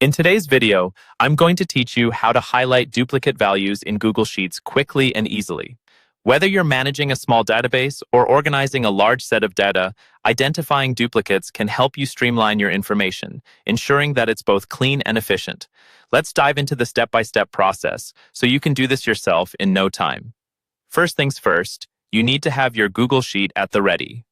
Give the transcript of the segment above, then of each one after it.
In today's video, I'm going to teach you how to highlight duplicate values in Google Sheets quickly and easily. Whether you're managing a small database or organizing a large set of data, identifying duplicates can help you streamline your information, ensuring that it's both clean and efficient. Let's dive into the step-by-step process so you can do this yourself in no time. First things first, you need to have your Google Sheet at the ready.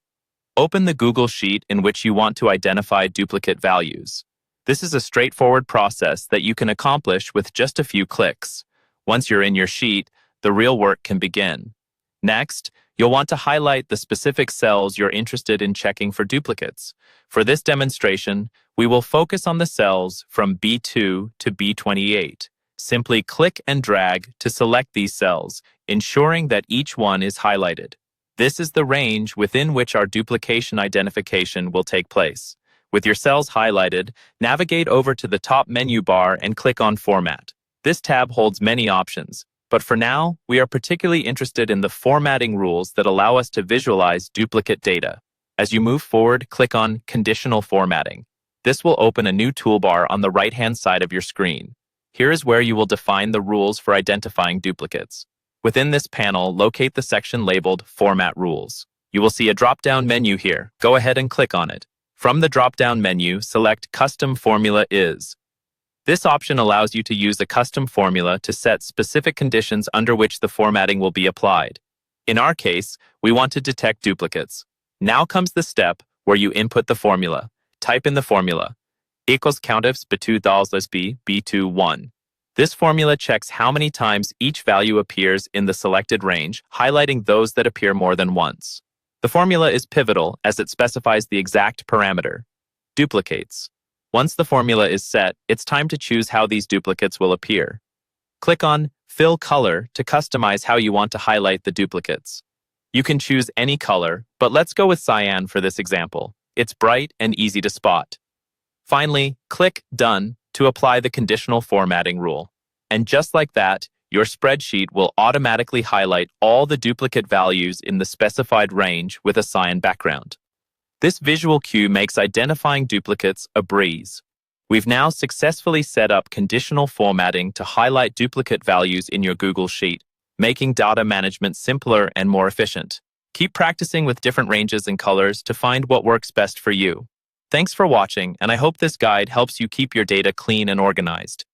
Open the Google Sheet in which you want to identify duplicate values. This is a straightforward process that you can accomplish with just a few clicks. Once you're in your sheet, the real work can begin. Next, you'll want to highlight the specific cells you're interested in checking for duplicates. For this demonstration, we will focus on the cells from B2 to B28. Simply click and drag to select these cells, ensuring that each one is highlighted. This is the range within which our duplication identification will take place. With your cells highlighted, navigate over to the top menu bar and click on Format. This tab holds many options, but for now, we are particularly interested in the formatting rules that allow us to visualize duplicate data. As you move forward, click on Conditional Formatting. This will open a new toolbar on the right-hand side of your screen. Here is where you will define the rules for identifying duplicates. Within this panel, locate the section labeled Format Rules. You will see a drop-down menu here. Go ahead and click on it. From the drop-down menu, select Custom Formula Is. This option allows you to use a custom formula to set specific conditions under which the formatting will be applied. In our case, we want to detect duplicates. Now comes the step where you input the formula. Type in the formula, equals countifs b2 b2 This formula checks how many times each value appears in the selected range, highlighting those that appear more than once. The formula is pivotal as it specifies the exact parameter, duplicates. Once the formula is set, it's time to choose how these duplicates will appear. Click on Fill Color to customize how you want to highlight the duplicates. You can choose any color, but let's go with cyan for this example. It's bright and easy to spot. Finally, click Done to apply the conditional formatting rule. And just like that, your spreadsheet will automatically highlight all the duplicate values in the specified range with a cyan background. This visual cue makes identifying duplicates a breeze. We've now successfully set up conditional formatting to highlight duplicate values in your Google Sheet, making data management simpler and more efficient. Keep practicing with different ranges and colors to find what works best for you. Thanks for watching, and I hope this guide helps you keep your data clean and organized.